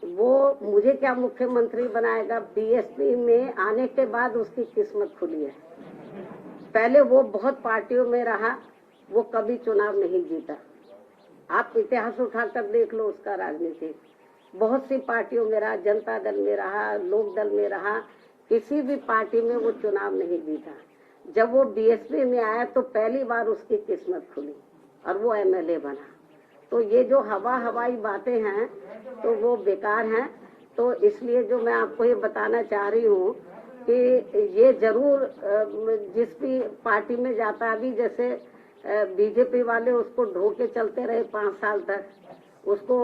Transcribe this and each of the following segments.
वो मुझे क्या मुख्यमंत्री बनाएगा। बीएसपी में आने के बाद उसकी किस्मत खुली है। पहले वो बहुत पार्टियों में रहा, वो कभी चुनाव नहीं जीता। आप इतिहास उठाकर देख लो उसका। राजनीति बहुत सी पार्टियों में रहा, जनता दल में रहा, लोक दल में रहा, किसी भी पार्टी में वो चुनाव नहीं जीता। जब वो बीएसपी में आया तो पहली बार उसकी किस्मत खुली और वो एमएलए बना। तो ये जो हवाई बातें हैं तो वो बेकार हैं। तो इसलिए जो मैं आपको ये बताना चाह रही हूँ कि ये जरूर जिस भी पार्टी में जाता है, अभी जैसे बीजेपी वाले उसको ढोके चलते रहे 5 साल तक, उसको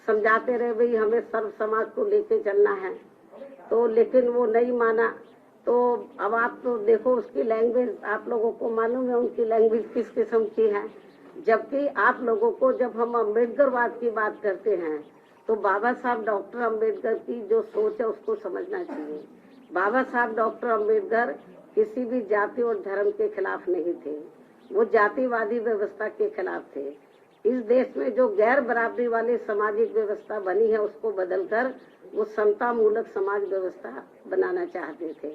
समझाते रहे भाई हमें सर्व समाज को लेके चलना है, तो लेकिन वो नहीं माना। तो अब आप तो देखो उसकी लैंग्वेज, आप लोगों को मालूम है उनकी लैंग्वेज किस किस्म की है। जबकि आप लोगों को जब हम अम्बेडकरवाद की बात करते हैं तो बाबा साहब डॉक्टर अम्बेडकर की जो सोच है उसको समझना चाहिए। बाबा साहब डॉक्टर अम्बेडकर किसी भी जाति और धर्म के खिलाफ नहीं थे, वो जातिवादी व्यवस्था के खिलाफ थे। इस देश में जो गैर बराबरी वाली सामाजिक व्यवस्था बनी है उसको बदलकर वो समता मूलक समाज व्यवस्था बनाना चाहते थे।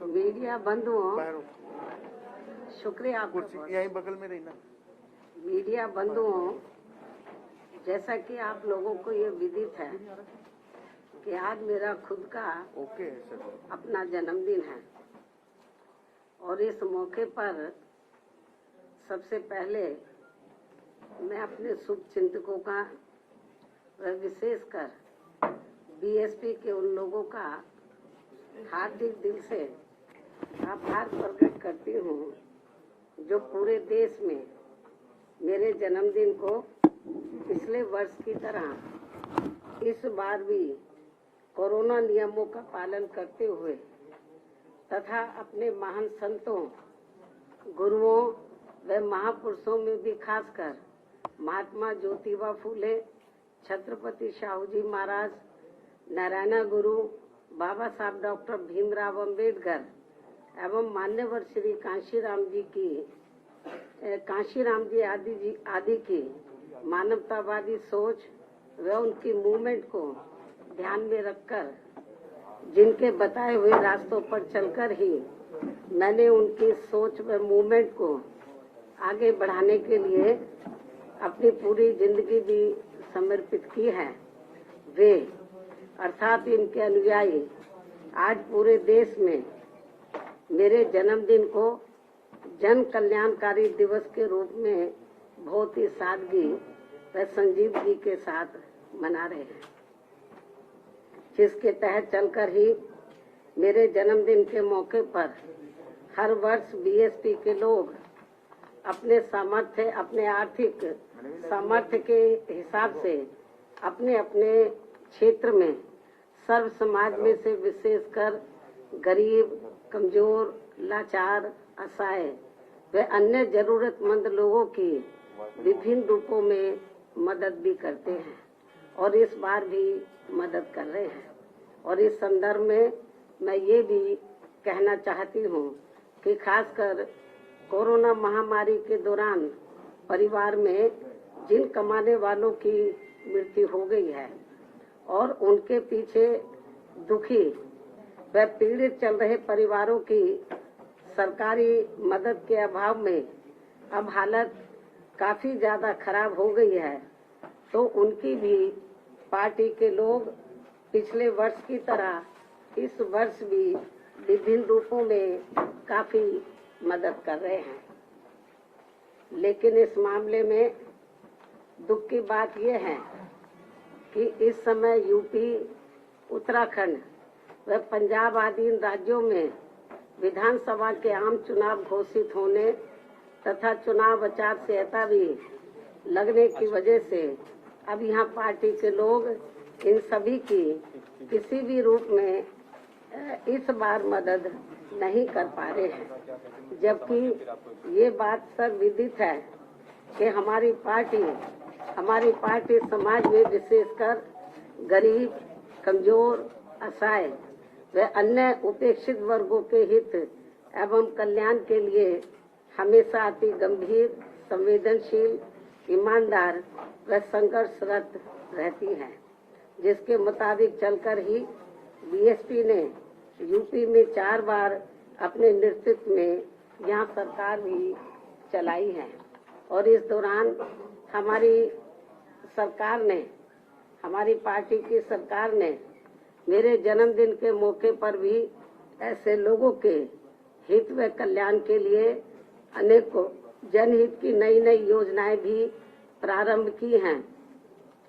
मीडिया बंधुओं, शुक्रिया आपका। यहीं बगल में रहना। मीडिया बंधुओं, जैसा कि आप लोगों को ये विदित है कि आज मेरा खुद का अपना जन्मदिन है और इस मौके पर सबसे पहले मैं अपने शुभ चिंतकों का व विशेषकर बीएसपी के उन लोगों का हार्दिक दिल से आभार प्रकट करती हूँ जो पूरे देश में मेरे जन्मदिन को पिछले वर्ष की तरह इस बार भी कोरोना नियमों का पालन करते हुए तथा अपने महान संतों, गुरुओं व महापुरुषों में भी खासकर महात्मा ज्योतिबा फूले, छत्रपति शाहू जी महाराज, नारायण गुरु, बाबा साहब डॉक्टर भीमराव अम्बेडकर एवं मान्यवर श्री कांशीराम जी आदि की मानवतावादी सोच व उनकी मूवमेंट को ध्यान में रखकर जिनके बताए हुए रास्तों पर चलकर ही मैंने उनकी सोच व मूवमेंट को आगे बढ़ाने के लिए अपनी पूरी जिंदगी भी समर्पित की है। वे अर्थात इनके अनुयायी आज पूरे देश में मेरे जन्मदिन को जन कल्याणकारी दिवस के रूप में बहुत ही सादगी व संजीदगी के साथ मना रहे हैं, जिसके तहत चलकर ही मेरे जन्मदिन के मौके पर हर वर्ष बीएसपी के लोग अपने सामर्थ्य, अपने आर्थिक सामर्थ्य के हिसाब से अपने अपने क्षेत्र में सर्व समाज में से विशेषकर गरीब, कमजोर, लाचार, असहाय व अन्य जरूरतमंद लोगों की विभिन्न रूपों में मदद भी करते हैं और इस बार भी मदद कर रहे हैं। और इस संदर्भ में मैं ये भी कहना चाहती हूँ कि खासकर कोरोना महामारी के दौरान परिवार में जिन कमाने वालों की मृत्यु हो गई है और उनके पीछे दुखी व पीड़ित चल रहे परिवारों की सरकारी मदद के अभाव में अब हालत काफी ज्यादा खराब हो गई है, तो उनकी भी पार्टी के लोग पिछले वर्ष की तरह इस वर्ष भी विभिन्न रूपों में काफी मदद कर रहे हैं। लेकिन इस मामले में दुख की बात यह है कि इस समय यूपी, उत्तराखंड व पंजाब आदि राज्यों में विधानसभा के आम चुनाव घोषित होने तथा चुनाव आचार संहिता भी लगने की वजह से अब यहाँ पार्टी के लोग इन सभी की किसी भी रूप में इस बार मदद नहीं कर पा रहे हैं, जबकि ये बात सर्वविदित है कि हमारी पार्टी समाज में विशेषकर गरीब, कमजोर, असहाय व अन्य उपेक्षित वर्गों के हित एवं कल्याण के लिए हमेशा अति गंभीर, संवेदनशील, ईमानदार व संघर्षरत रहती है, जिसके मुताबिक चलकर ही बीएसपी ने यूपी में 4 बार अपने नेतृत्व में यहाँ सरकार भी चलाई है। और इस दौरान हमारी पार्टी की सरकार ने मेरे जन्मदिन के मौके पर भी ऐसे लोगों के हित व कल्याण के लिए अनेकों जनहित की नई नई योजनाएं भी प्रारंभ की हैं,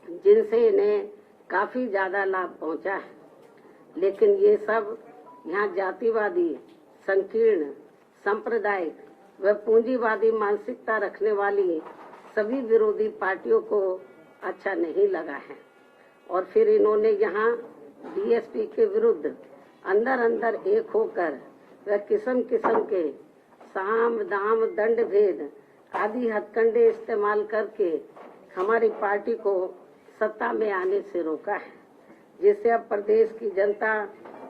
जिनसे इन्हें काफी ज्यादा लाभ पहुंचा है। लेकिन ये सब यहाँ जातिवादी, संकीर्ण, सांप्रदायिक व पूंजीवादी मानसिकता रखने वाली सभी विरोधी पार्टियों को अच्छा नहीं लगा है और फिर इन्होंने यहाँ बीएसपी के विरुद्ध अंदर अंदर एक होकर व किस्म किस्म के साम, दाम, दंड भेद आदि हथकंडे इस्तेमाल करके हमारी पार्टी को सत्ता में आने से रोका है, जिससे अब प्रदेश की जनता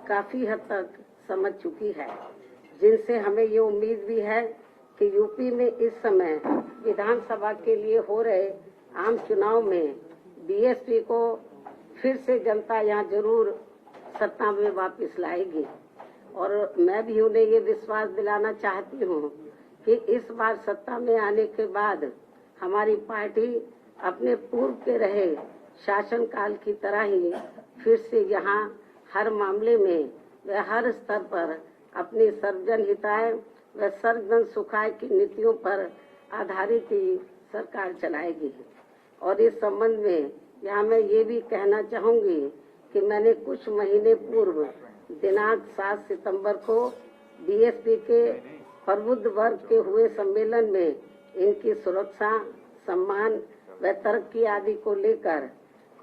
काफी हद तक समझ चुकी है, जिनसे हमें ये उम्मीद भी है कि यूपी में इस समय विधानसभा के लिए हो रहे आम चुनाव में बीएसपी को फिर से जनता यहाँ जरूर सत्ता में वापस लाएगी। और मैं भी उन्हें ये विश्वास दिलाना चाहती हूँ कि इस बार सत्ता में आने के बाद हमारी पार्टी अपने पूर्व के रहे शासन काल की तरह ही फिर से यहाँ हर मामले में व हर स्तर पर अपनी सर्वजन हिताय व सर्वजन सुखाय की नीतियों पर आधारित ही सरकार चलाएगी। और इस संबंध में यहाँ मैं ये भी कहना चाहूँगी कि मैंने कुछ महीने पूर्व दिनांक 7 सितंबर को बीएसपी के प्रबुद्ध वर्ग के हुए सम्मेलन में इनकी सुरक्षा, सम्मान व तरक्की आदि को लेकर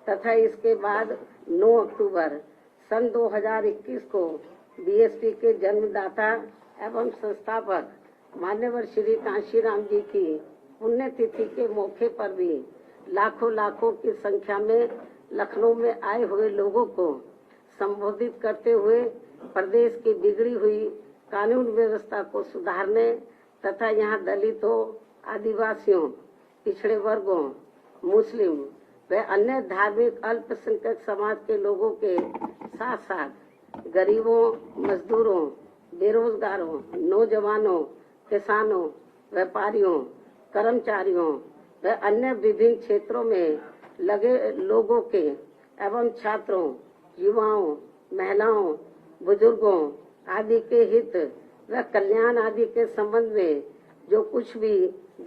तथा इसके बाद 9 अक्टूबर सन 2021 को बीएसपी के जन्मदाता एवं संस्थापक मान्यवर श्री कांशीराम जी की पुण्यतिथि के मौके पर भी लाखों की संख्या में लखनऊ में आए हुए लोगों को संबोधित करते हुए प्रदेश की बिगड़ी हुई कानून व्यवस्था को सुधारने तथा यहाँ दलितों, आदिवासियों, पिछड़े वर्गों, मुस्लिम व अन्य धार्मिक अल्पसंख्यक समाज के लोगों के साथ साथ गरीबों, मजदूरों, बेरोजगारों, नौजवानों, किसानों, व्यापारियों, कर्मचारियों व अन्य विभिन्न क्षेत्रों में लगे लोगों के एवं छात्रों, युवाओं, महिलाओं, बुजुर्गों आदि के हित व कल्याण आदि के संबंध में जो कुछ भी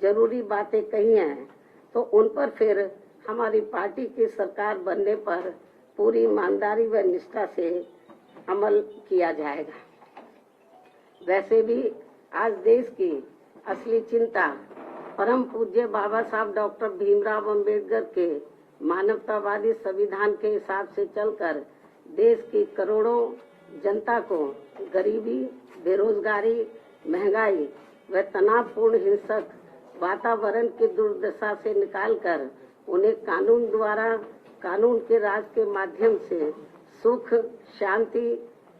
जरूरी बातें कही हैं, तो उन पर फिर हमारी पार्टी की सरकार बनने पर पूरी ईमानदारी व निष्ठा से अमल किया जाएगा। वैसे भी आज देश की असली चिंता परम पूज्य बाबा साहब डॉक्टर भीमराव अंबेडकर के मानवतावादी संविधान के हिसाब से चलकर देश की करोड़ों जनता को गरीबी, बेरोजगारी, महंगाई व तनावपूर्ण हिंसक वातावरण की दुर्दशा से निकालकर उन्हें कानून के राज के माध्यम से सुख, शांति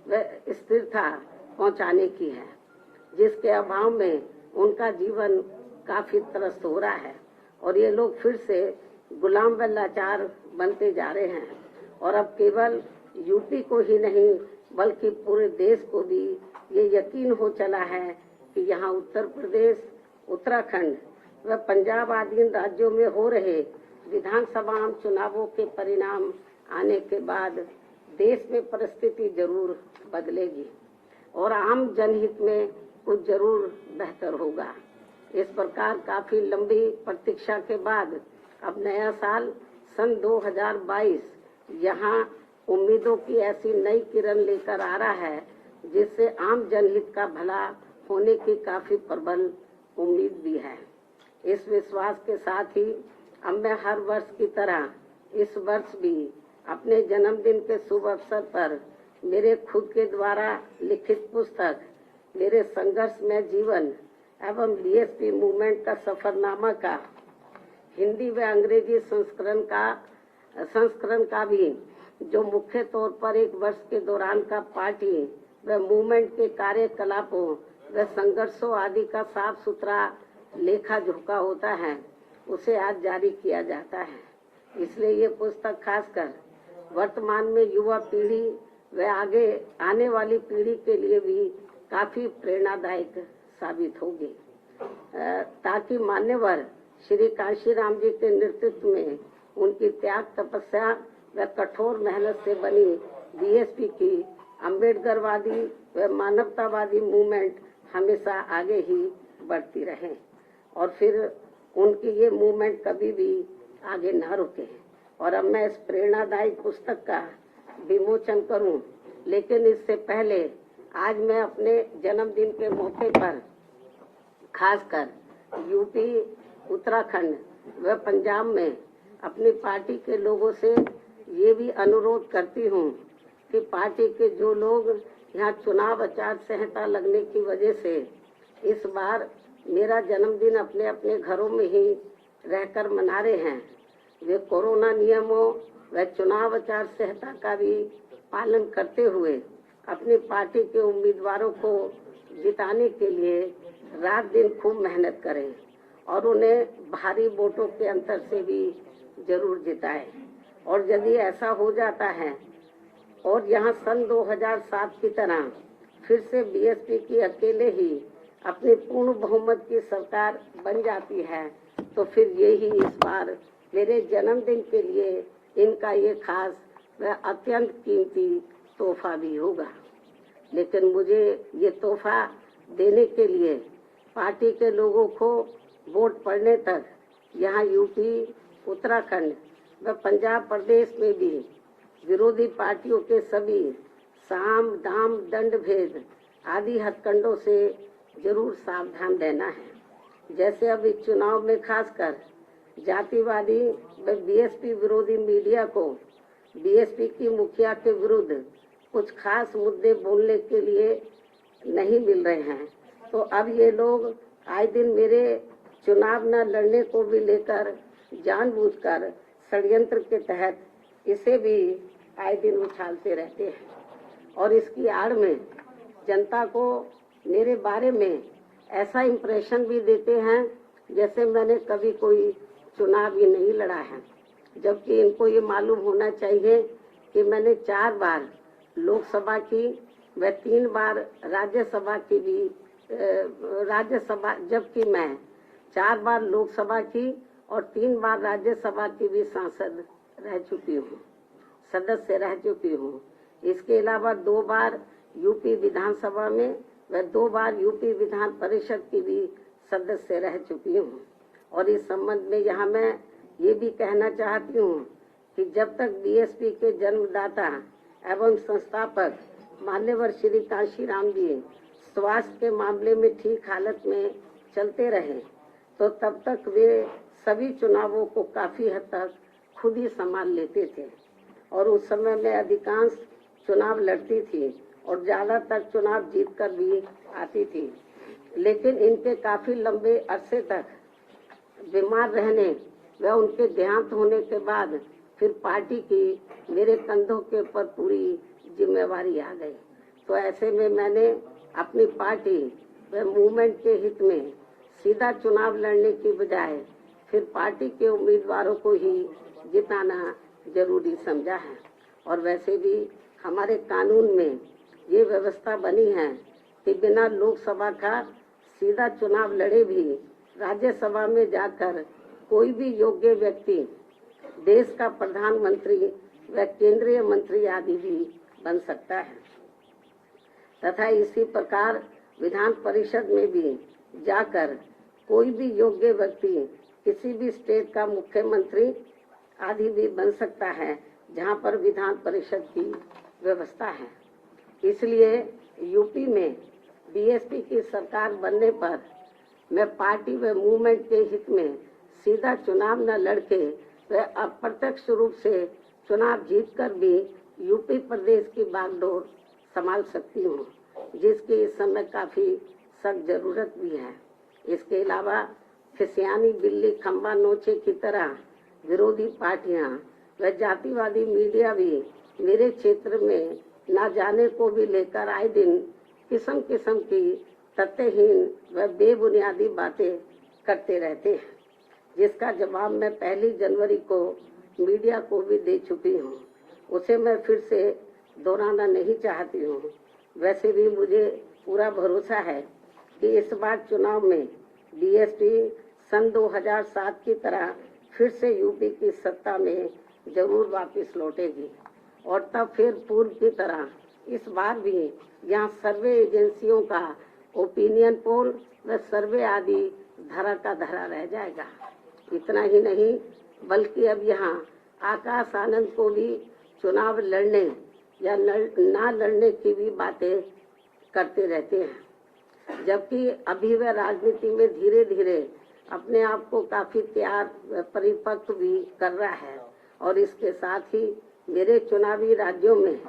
व स्थिरता पहुंचाने की है, जिसके अभाव में उनका जीवन काफी त्रस्त हो रहा है और ये लोग फिर से गुलाम व लाचार बनते जा रहे हैं। और अब केवल यूपी को ही नहीं बल्कि पूरे देश को भी ये यकीन हो चला है कि यहाँ उत्तर प्रदेश, उत्तराखंड व पंजाब आदि राज्यों में हो रहे विधानसभा चुनावों के परिणाम आने के बाद देश में परिस्थिति जरूर बदलेगी और आम जनहित में कुछ जरूर बेहतर होगा। इस प्रकार काफी लंबी प्रतीक्षा के बाद अब नया साल सन 2022 यहाँ उम्मीदों की ऐसी नई किरण लेकर आ रहा है जिससे आम जनहित का भला होने की काफी प्रबल उम्मीद भी है। इस विश्वास के साथ ही अब मैं हर वर्ष की तरह इस वर्ष भी अपने जन्मदिन के शुभ अवसर पर मेरे खुद के द्वारा लिखित पुस्तक मेरे संघर्षमय जीवन एवं बीएसपी मूवमेंट का सफरनामा का हिंदी व अंग्रेजी संस्करण का भी, जो मुख्य तौर पर एक वर्ष के दौरान का पार्टी व मूवमेंट के कार्यकलापों व संघर्षों आदि का साफ सुथरा लेखा जोखा होता है, उसे आज जारी किया जाता है। इसलिए ये पुस्तक खासकर वर्तमान में युवा पीढ़ी व आगे आने वाली पीढ़ी के लिए भी काफी प्रेरणादायक साबित होगी, ताकि मान्यवर श्री कांशीराम जी के नेतृत्व में उनकी त्याग तपस्या व कठोर मेहनत से बनी बीएसपी की अम्बेडकरवादी व मानवतावादी मूवमेंट हमेशा आगे ही बढ़ती रहे और फिर उनकी ये मूवमेंट कभी भी आगे न रुके। और अब मैं इस प्रेरणादायी पुस्तक का विमोचन करूं, लेकिन इससे पहले आज मैं अपने जन्मदिन के मौके पर खासकर यूपी, उत्तराखंड व पंजाब में अपनी पार्टी के लोगों से ये भी अनुरोध करती हूँ कि पार्टी के जो लोग यहाँ चुनाव आचार संहिता लगने की वजह से इस बार मेरा जन्मदिन अपने अपने घरों में ही रहकर मना रहे हैं, वे कोरोना नियमों व चुनाव आचार संहिता का भी पालन करते हुए अपनी पार्टी के उम्मीदवारों को जिताने के लिए रात दिन खूब मेहनत करें और उन्हें भारी वोटों के अंतर से भी जरूर जिताएं। और यदि ऐसा हो जाता है और यहाँ सन 2007 की तरह फिर से बीएसपी की अकेले ही अपनी पूर्ण बहुमत की सरकार बन जाती है, तो फिर यही इस बार मेरे जन्मदिन के लिए इनका ये खास व अत्यंत कीमती तोहफा भी होगा। लेकिन मुझे ये तोहफा देने के लिए पार्टी के लोगों को वोट पड़ने तक यहाँ यूपी, उत्तराखंड व पंजाब प्रदेश में भी विरोधी पार्टियों के सभी साम, दाम, दंड भेद आदि हथकंडों से जरूर सावधान रहना है। जैसे अब इस चुनाव में खासकर जातिवादी व बीएसपी विरोधी मीडिया को बीएसपी की मुखिया के विरुद्ध कुछ खास मुद्दे बोलने के लिए नहीं मिल रहे हैं, तो अब ये लोग आए दिन मेरे चुनाव न लड़ने को भी लेकर जानबूझकर षड्यंत्र के तहत इसे भी आए दिन उछालते रहते हैं और इसकी आड़ में जनता को मेरे बारे में ऐसा इम्प्रेशन भी देते हैं जैसे मैंने कभी कोई चुनाव ही नहीं लड़ा है, जबकि इनको ये मालूम होना चाहिए कि मैंने 4 बार लोकसभा की व 3 बार राज्यसभा की भी राज्यसभा, जबकि मैं 4 बार लोकसभा की और 3 बार राज्यसभा की भी सांसद रह चुकी हूँ, सदस्य रह चुकी हूँ। इसके अलावा 2 बार यूपी विधानसभा में व 2 बार यूपी विधान परिषद की भी सदस्य रह चुकी हूँ। और इस संबंध में यहाँ मैं ये भी कहना चाहती हूँ कि जब तक बीएसपी के जन्मदाता एवं संस्थापक मान्यवर श्री कांशीराम जी स्वास्थ्य के मामले में ठीक हालत में चलते रहे, तो तब तक वे सभी चुनावों को काफी हद तक खुद ही संभाल लेते थे और उस समय में अधिकांश चुनाव लड़ती थी और ज्यादातर चुनाव जीतकर भी आती थी। लेकिन इनके काफी लंबे अरसे तक बीमार रहने व उनके देहांत होने के बाद फिर पार्टी की मेरे कंधों के ऊपर पूरी जिम्मेवारी आ गई। तो ऐसे में मैंने अपनी पार्टी व मूवमेंट के हित में सीधा चुनाव लड़ने की बजाय फिर पार्टी के उम्मीदवारों को ही जिताना जरूरी समझा है। और वैसे भी हमारे कानून में ये व्यवस्था बनी है कि बिना लोकसभा का सीधा चुनाव लड़े भी राज्यसभा में जाकर कोई भी योग्य व्यक्ति देश का प्रधानमंत्री व केंद्रीय मंत्री आदि भी बन सकता है तथा इसी प्रकार विधान परिषद में भी जाकर कोई भी योग्य व्यक्ति किसी भी स्टेट का मुख्यमंत्री आदि भी बन सकता है जहां पर विधान परिषद की व्यवस्था है। इसलिए यूपी में बीएसपी की सरकार बनने पर मैं पार्टी व मूवमेंट के हित में सीधा चुनाव न लड़के व अप्रत्यक्ष रूप से चुनाव जीतकर भी यूपी प्रदेश की बागडोर संभाल सकती हूँ, जिसकी इस समय काफी सख्त जरूरत भी है। इसके अलावा खिसियानी बिल्ली खंबा नोचे की तरह विरोधी पार्टियां व जातिवादी मीडिया भी मेरे क्षेत्र में न जाने को भी लेकर आए दिन किस्म किस्म की तथ्यहीन व बेबुनियादी बातें करते रहते हैं, जिसका जवाब मैं 1 जनवरी को मीडिया को भी दे चुकी हूँ। उसे मैं फिर से दोहराना नहीं चाहती हूँ। वैसे भी मुझे पूरा भरोसा है कि इस बार चुनाव में बीएसपी सन 2007 की तरह फिर से यूपी की सत्ता में जरूर वापस लौटेगी और तब फिर पूर्व की तरह इस बार भी यहाँ सर्वे एजेंसियों का ओपिनियन पोल व सर्वे आदि धरा का धरा रह जाएगा। इतना ही नहीं बल्कि अब यहाँ आकाश आनंद को भी चुनाव लड़ने या ना लड़ने की भी बातें करते रहते हैं, जबकि अभी वह राजनीति में धीरे धीरे अपने आप को काफी तैयार व परिपक्व भी कर रहा है और इसके साथ ही मेरे चुनावी राज्यों में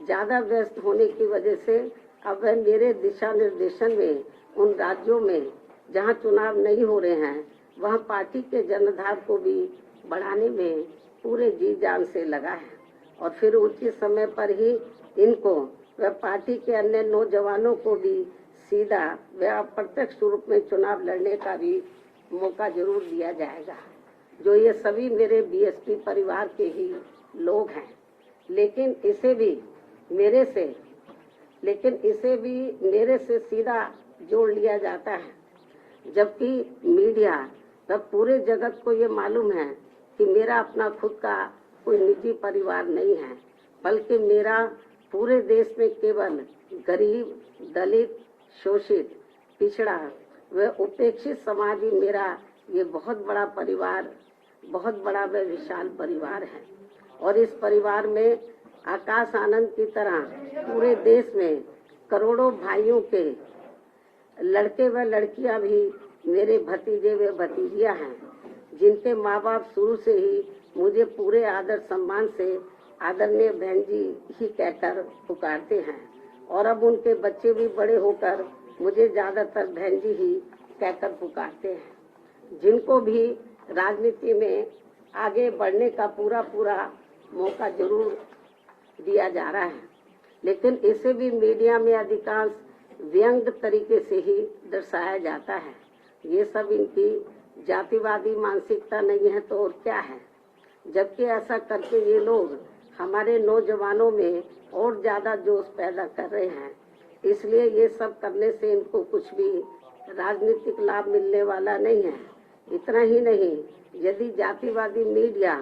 ज्यादा व्यस्त होने की वजह से अब वह मेरे दिशा निर्देशन में उन राज्यों में जहां चुनाव नहीं हो रहे हैं वहां पार्टी के जनाधार को भी बढ़ाने में पूरे जी जान से लगा है और फिर उचित समय पर ही इनको व पार्टी के अन्य नौजवानों को भी सीधा व अप्रत्यक्ष रूप में चुनाव लड़ने का भी मौका जरूर दिया जाएगा, जो ये सभी मेरे बीएसपी परिवार के ही लोग हैं। लेकिन इसे भी मेरे से सीधा जोड़ लिया जाता है, जबकि मीडिया व पूरे जगत को ये मालूम है कि मेरा अपना खुद का कोई निजी परिवार नहीं है, बल्कि मेरा पूरे देश में केवल गरीब, दलित, शोषित, पिछड़ा व उपेक्षित समाज ही मेरा ये बहुत बड़ा व विशाल परिवार है। और इस परिवार में आकाश आनंद की तरह पूरे देश में करोड़ों भाइयों के लड़के व लड़कियां भी मेरे भतीजे व भतीजियां हैं, जिनके माँ बाप शुरू से ही मुझे पूरे आदर सम्मान से आदरणीय बहन जी ही कहकर पुकारते हैं और अब उनके बच्चे भी बड़े होकर मुझे ज्यादातर बहन जी ही कहकर पुकारते हैं, जिनको भी राजनीति में आगे बढ़ने का पूरा मौका जरूर दिया जा रहा है। लेकिन इसे भी मीडिया में अधिकांश व्यंग्य तरीके से ही दर्शाया जाता है। ये सब इनकी जातिवादी मानसिकता नहीं है तो और क्या है, जबकि ऐसा करके ये लोग हमारे नौजवानों में और ज्यादा जोश पैदा कर रहे हैं। इसलिए ये सब करने से इनको कुछ भी राजनीतिक लाभ मिलने वाला नहीं है। इतना ही नहीं, यदि जातिवादी मीडिया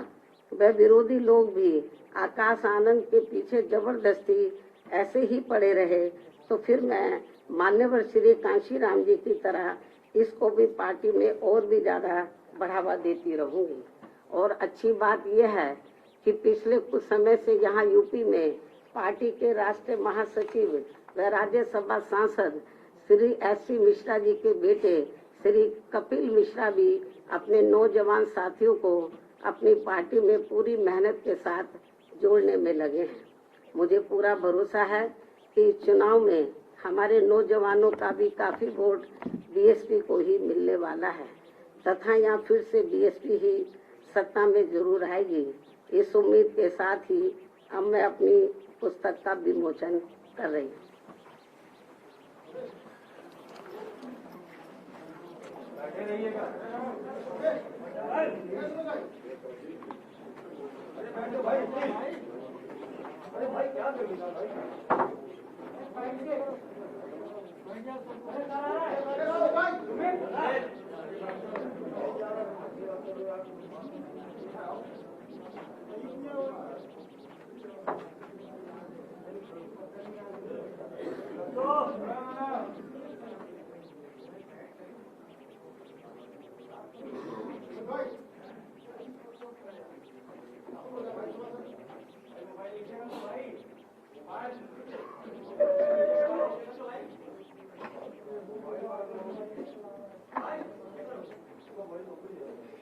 व विरोधी लोग भी आकाश आनंद के पीछे जबरदस्ती ऐसे ही पड़े रहे तो फिर मैं मान्यवर श्री कांशीराम जी की तरह इसको भी पार्टी में और भी ज्यादा बढ़ावा देती रहूंगी। और अच्छी बात यह है कि पिछले कुछ समय से यहाँ यूपी में पार्टी के राष्ट्रीय महासचिव व राज्यसभा सांसद श्री एस.सी. मिश्रा जी के बेटे श्री कपिल मिश्रा भी अपने नौजवान साथियों को अपनी पार्टी में पूरी मेहनत के साथ जोड़ने में लगे हैं। मुझे पूरा भरोसा है कि इस चुनाव में हमारे नौजवानों का भी काफी वोट बीएसपी को ही मिलने वाला है तथा यहाँ फिर से बीएसपी ही सत्ता में जरूर आएगी। इस उम्मीद के साथ ही अब मैं अपनी पुस्तक का विमोचन कर रही हूँ।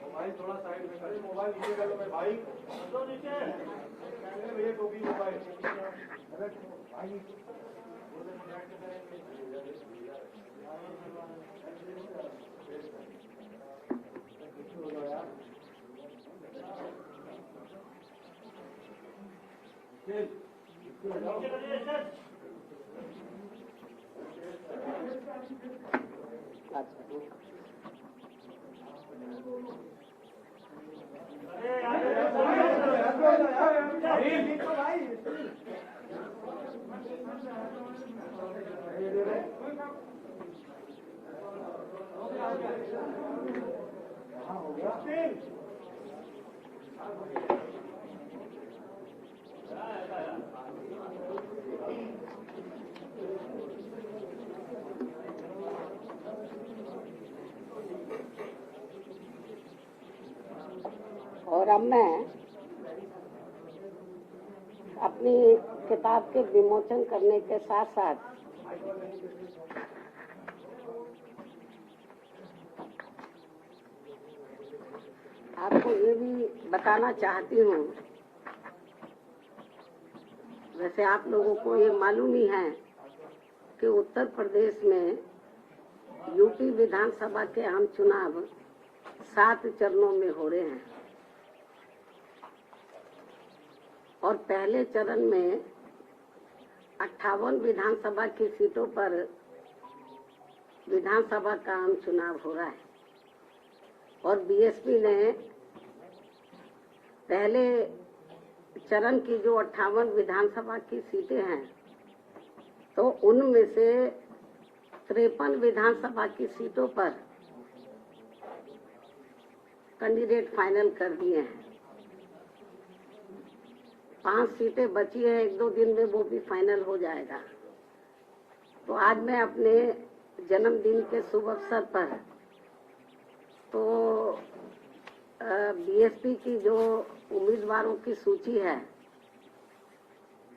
मोबाइल थोड़ा साइड में करें, मोबाइल नीचे कर लो भाई, तो नीचे भैया टोपी मोबाइल भाई और अब मैं अपनी किताब के विमोचन करने के साथ साथ आपको ये भी बताना चाहती हूँ, वैसे आप लोगों को ये मालूम ही है कि उत्तर प्रदेश में यूपी विधानसभा के आम चुनाव 7 चरणों में हो रहे हैं और पहले चरण में 58 विधानसभा की सीटों पर विधानसभा का आम चुनाव हो रहा है और बीएसपी ने पहले चरण की जो 58 विधानसभा की सीटें हैं तो उनमें से 53 विधानसभा की सीटों पर कैंडिडेट फाइनल कर दिए हैं। 5 सीटें बची है, 1-2 दिन में वो भी फाइनल हो जाएगा। तो आज मैं अपने जन्मदिन के शुभ अवसर पर तो बीएसपी की जो उम्मीदवारों की सूची है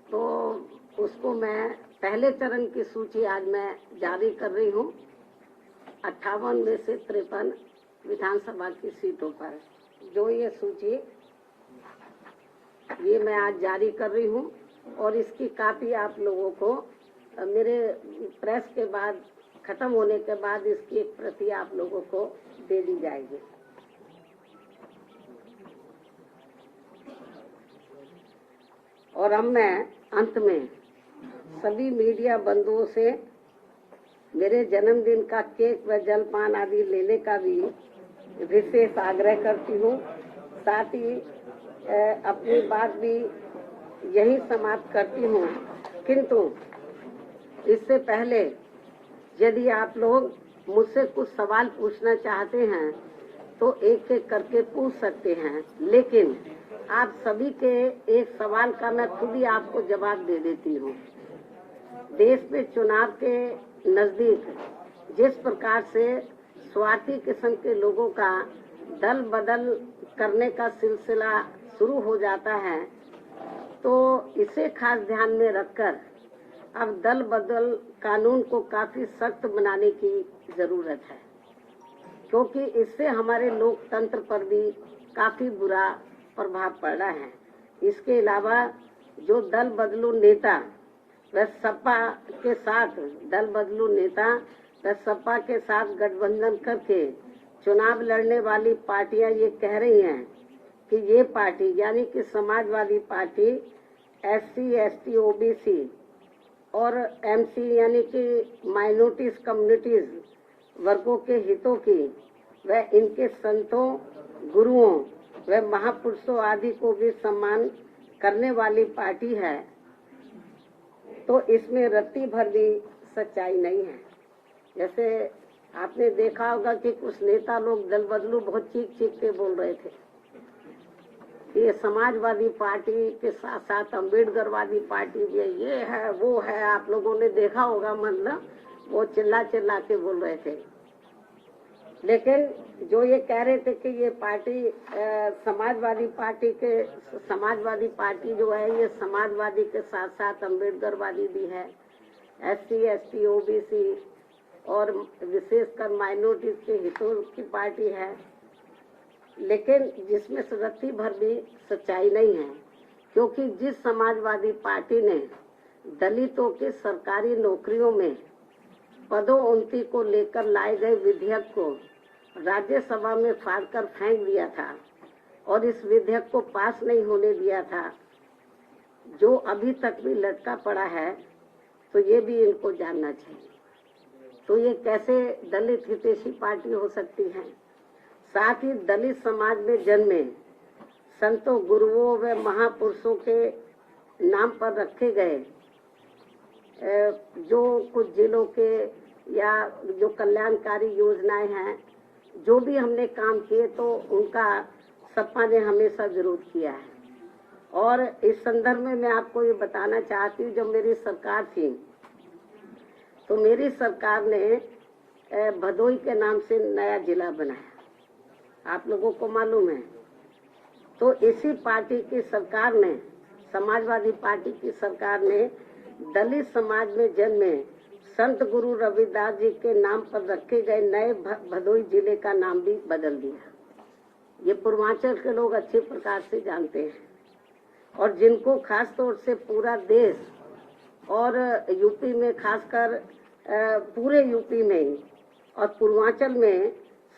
तो उसको मैं पहले चरण की सूची आज मैं जारी कर रही हूँ। 58 में से 53 विधानसभा की सीटों पर जो ये सूची ये मैं आज जारी कर रही हूँ और इसकी कापी आप लोगों को मेरे प्रेस के बाद खत्म होने के बाद इसकी एक प्रति आप लोगों को दे दी जाएगी। और अब मैं अंत में सभी मीडिया बंधुओं से मेरे जन्मदिन का केक व जलपान आदि लेने का भी विशेष आग्रह करती हूँ। साथ ही अपनी बात भी यही समाप्त करती हूँ, किंतु इससे पहले यदि आप लोग मुझसे कुछ सवाल पूछना चाहते हैं तो एक एक करके पूछ सकते हैं, लेकिन आप सभी के एक सवाल का मैं खुद ही आपको जवाब दे देती हूँ। देश में चुनाव के नजदीक जिस प्रकार से स्वार्थी किस्म के लोगों का दल बदल करने का सिलसिला शुरू हो जाता है, तो इसे खास ध्यान में रखकर अब दल बदल कानून को काफी सख्त बनाने की जरूरत है, क्योंकि इससे हमारे लोकतंत्र पर भी काफी बुरा प्रभाव पड़ रहा है। इसके अलावा जो दल बदलू नेता व सपा के साथ सपा के साथ गठबंधन करके चुनाव लड़ने वाली पार्टियां ये कह रही हैं कि ये पार्टी यानी कि Samajwadi party SC, ST, OBC और MC यानी कि माइनॉरिटीज कम्युनिटीज वर्गों के हितों की व इनके संतों, गुरुओं व महापुरुषों आदि को भी सम्मान करने वाली पार्टी है, तो इसमें रत्ती भर भी सच्चाई नहीं है। जैसे आपने देखा होगा कि कुछ नेता लोग दल बदलू बहुत चीख के बोल रहे थे। ये समाजवादी पार्टी के साथ साथ अम्बेडकरवादी पार्टी भी है, ये है वो है, आप लोगों ने देखा होगा, मतलब वो चिल्ला के बोल रहे थे। लेकिन जो ये कह रहे थे कि ये पार्टी समाजवादी पार्टी जो है ये समाजवादी के साथ साथ अम्बेडकरवादी भी है, SC, ST, OBC और विशेषकर माइनॉरिटीज के हितों की पार्टी है, लेकिन जिसमें रत्ती भर भी सच्चाई नहीं है। क्योंकि जिस समाजवादी पार्टी ने दलितों के सरकारी नौकरियों में पदोन्नति को लेकर लाए गए विधेयक को राज्यसभा में फाड़कर फेंक दिया था और इस विधेयक को पास नहीं होने दिया था, जो अभी तक भी लटका पड़ा है, तो ये भी इनको जानना चाहिए। तो ये कैसे दलित हितैषी पार्टी हो सकती है? साथ ही दलित समाज में जन्मे संतों, गुरुओं व महापुरुषों के नाम पर रखे गए जो कुछ जिलों के या जो कल्याणकारी योजनाएं हैं, जो भी हमने काम किए, तो उनका सपा ने हमेशा विरोध किया है। और इस संदर्भ में मैं आपको ये बताना चाहती हूँ, जब मेरी सरकार थी तो मेरी सरकार ने भदोई के नाम से नया जिला बनाया, आप लोगों को मालूम है। तो इसी पार्टी की सरकार ने, समाजवादी पार्टी की सरकार ने दलित समाज में जन्मे संत गुरु रविदास जी के नाम पर रखे गए नए भदोई जिले का नाम भी बदल दिया। ये पूर्वांचल के लोग अच्छे प्रकार से जानते हैं, और जिनको खास तौर से पूरा देश और यूपी में, खासकर पूरे यूपी में और पूर्वांचल में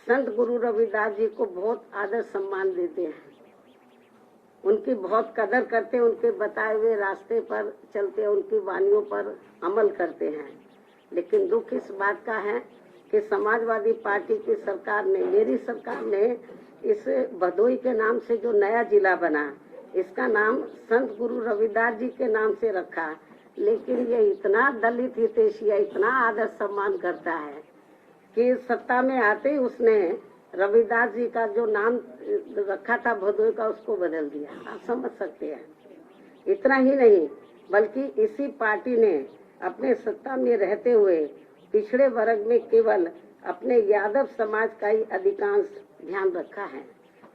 संत गुरु रविदास जी को बहुत आदर सम्मान देते हैं, उनकी बहुत कदर करते हैं, उनके बताए हुए रास्ते पर चलते हैं, उनकी वानियों पर अमल करते हैं। लेकिन दुख इस बात का है कि समाजवादी पार्टी की सरकार ने, मेरी सरकार ने इस भदोई के नाम से जो नया जिला बना, इसका नाम संत गुरु रविदास जी के नाम से रखा। लेकिन ये इतना दलित हितैषी है, इतना आदर सम्मान करता है कि सत्ता में आते ही उसने रविदास जी का जो नाम रखा था भदोई का, उसको बदल दिया। आप समझ सकते हैं। इतना ही नहीं, बल्कि इसी पार्टी ने अपने सत्ता में रहते हुए पिछड़े वर्ग में केवल अपने यादव समाज का ही अधिकांश ध्यान रखा है,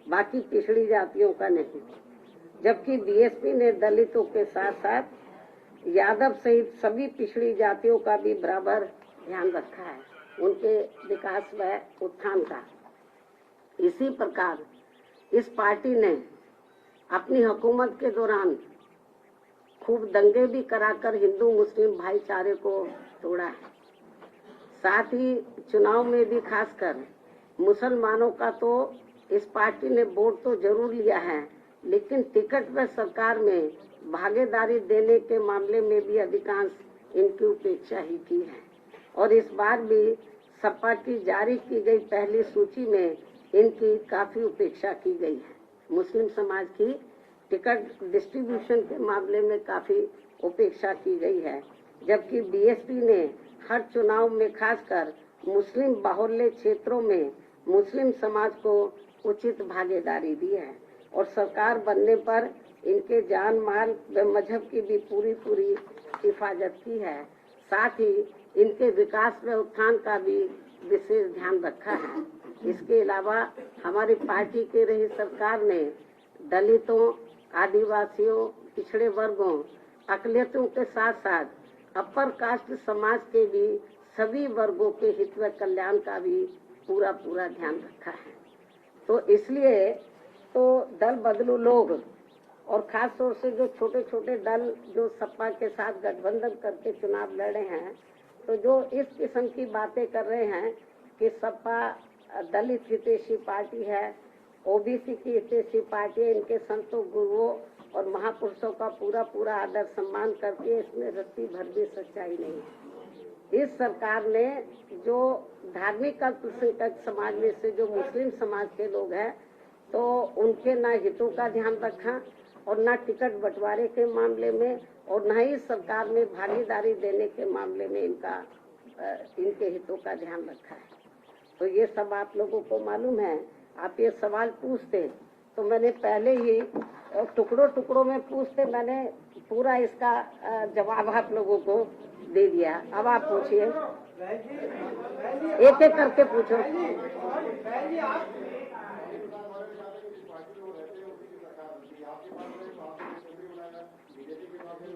बाकी पिछड़ी जातियों का नहीं। जबकि बीएसपी ने दलितों के साथ साथ यादव सहित सभी पिछड़ी जातियों का भी बराबर ध्यान रखा है, उनके विकास व उत्थान का। इसी प्रकार इस पार्टी ने अपनी हुकूमत के दौरान खूब दंगे भी कराकर हिंदू मुस्लिम भाईचारे को तोड़ा है। साथ ही चुनाव में भी खासकर मुसलमानों का तो इस पार्टी ने वोट तो जरूर लिया है, लेकिन टिकट व सरकार में भागीदारी देने के मामले में भी अधिकांश इनकी उपेक्षा ही की है। और इस बार भी सपा की जारी की गई पहली सूची में इनकी काफी उपेक्षा की गई है। मुस्लिम समाज की टिकट डिस्ट्रीब्यूशन के मामले में काफी उपेक्षा की गई है, जबकि बीएसपी ने हर चुनाव में खासकर मुस्लिम बाहुल्य क्षेत्रों में मुस्लिम समाज को उचित भागीदारी दी है और सरकार बनने पर इनके जान माल व मजहब की भी पूरी हिफाजत की है। साथ ही इनके विकास व उत्थान का भी विशेष ध्यान रखा है। इसके अलावा हमारी पार्टी की रही सरकार ने दलितों, आदिवासियों, पिछड़े वर्गों, अकलियतों के साथ साथ अपर कास्ट समाज के भी सभी वर्गों के हित व कल्याण का भी पूरा ध्यान रखा है। तो इसलिए तो दल बदलू लोग और खास तौर से जो छोटे छोटे दल जो सपा के साथ गठबंधन करके चुनाव लड़े हैं, तो जो इस किस्म की बातें कर रहे हैं कि सपा दलित हितैषी पार्टी है, ओबीसी की हितैषी पार्टी है, इनके संतों, गुरुओं और महापुरुषों का पूरा आदर सम्मान करके इसमें रत्ती भर भी सच्चाई नहीं है। इस सरकार ने जो धार्मिक अल्पसंख्यक समाज में से जो मुस्लिम समाज के लोग हैं, तो उनके ना हितों का ध्यान रखा और ना टिकट बंटवारे के मामले में और ना ही सरकार में भागीदारी देने के मामले में इनके हितों का ध्यान रखा है। तो ये सब आप लोगों को मालूम है। आप ये सवाल पूछते तो मैंने पहले ही टुकड़ों में पूछते, मैंने पूरा इसका जवाब आप लोगों को दे दिया। अब आप पूछिए। एक एक करके पूछो।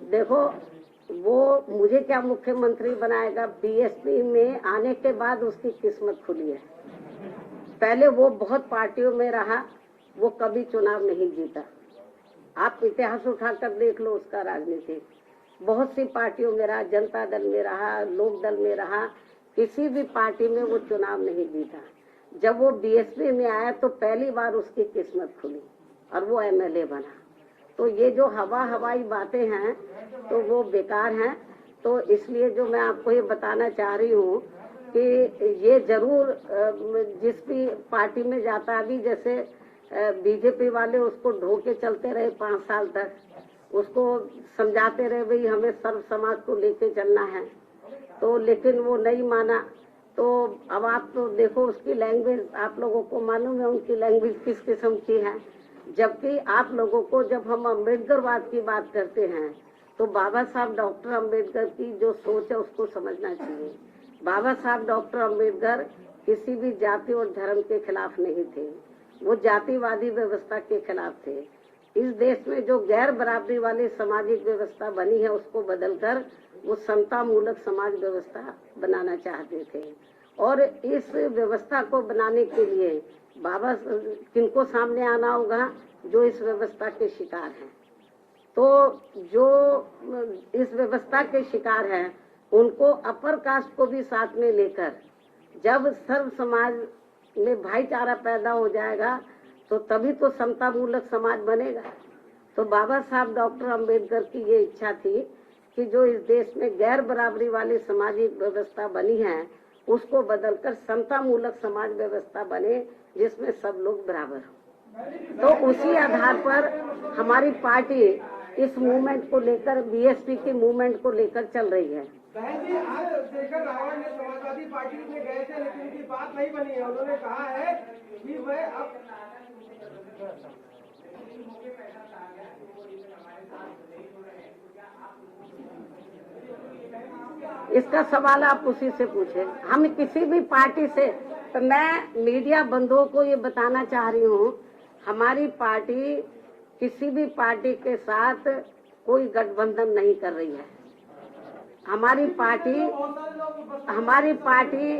देखो, वो मुझे क्या मुख्यमंत्री बनाएगा, बीएसपी में आने के बाद उसकी किस्मत खुली है। पहले वो बहुत पार्टियों में रहा, वो कभी चुनाव नहीं जीता। आप इतिहास उठाकर देख लो उसका राजनीति, बहुत सी पार्टियों में रहा, जनता दल में रहा, लोक दल में रहा, किसी भी पार्टी में वो चुनाव नहीं जीता। जब वो बीएसपी में आया तो पहली बार उसकी किस्मत खुली और वो एमएलए बना। तो ये जो हवाई बातें हैं तो वो बेकार हैं। तो इसलिए जो मैं आपको ये बताना चाह रही हूँ कि ये जरूर जिस भी पार्टी में जाता है, अभी जैसे बीजेपी वाले उसको ढोके चलते रहे 5 साल तक, उसको समझाते रहे भाई हमें सर्व समाज को लेके चलना है, तो लेकिन वो नहीं माना। तो अब आप तो देखो उसकी लैंग्वेज, आप लोगों को मालूम है उनकी लैंग्वेज किस किस्म की है। जबकि आप लोगों को जब हम अम्बेडकरवाद की बात करते हैं तो बाबा साहब डॉक्टर अम्बेडकर की जो सोच है उसको समझना चाहिए। बाबा साहब डॉक्टर अम्बेडकर किसी भी जाति और धर्म के खिलाफ नहीं थे, वो जातिवादी व्यवस्था के खिलाफ थे। इस देश में जो गैर बराबरी वाली सामाजिक व्यवस्था बनी है उसको बदलकर वो समता मूलक समाज व्यवस्था बनाना चाहते थे। और इस व्यवस्था को बनाने के लिए बाबा किनको सामने आना होगा, जो इस व्यवस्था के शिकार हैं। तो जो इस व्यवस्था के शिकार हैं उनको अपर कास्ट को भी साथ में लेकर जब सर्व समाज में भाईचारा पैदा हो जाएगा तो तभी तो समता मूलक समाज बनेगा। तो बाबा साहब डॉक्टर अम्बेडकर की ये इच्छा थी कि जो इस देश में गैर बराबरी वाली सामाजिक व्यवस्था बनी है उसको बदलकर समता मूलक समाज व्यवस्था बने जिसमें सब लोग बराबर हो। तो उसी आधार पर हमारी पार्टी इस मूवमेंट को लेकर, बीएसपी के मूवमेंट को लेकर चल रही है। बहन जी, आज शेखर रावत ने समाजवादी पार्टी में गए थे लेकिन उनकी बात नहीं बनी है। उन्होंने कहा है कि वह अब इसका सवाल आप उसी से पूछे। हम किसी भी पार्टी से, तो मैं मीडिया बंधुओं को ये बताना चाह रही हूँ, हमारी पार्टी किसी भी पार्टी के साथ कोई गठबंधन नहीं कर रही है। हमारी पार्टी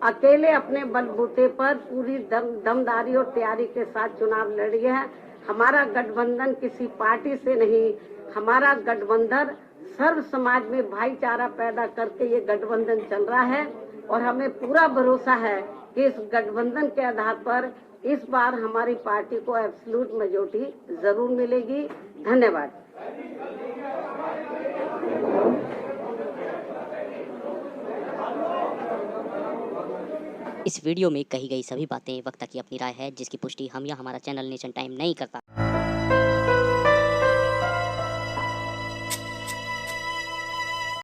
अकेले अपने बलबूते पर पूरी दमदारी और तैयारी के साथ चुनाव लड़ रही है। हमारा गठबंधन किसी पार्टी से नहीं, हमारा गठबंधन सर्व समाज में भाईचारा पैदा करके ये गठबंधन चल रहा है। और हमें पूरा भरोसा है कि इस गठबंधन के आधार पर इस बार हमारी पार्टी को एब्सोल्यूट मेजॉरिटी जरूर मिलेगी। धन्यवाद। इस वीडियो में कही गई सभी बातें वक्ता की अपनी राय है, जिसकी पुष्टि हम या हमारा चैनल नेशन टाइम नहीं करता।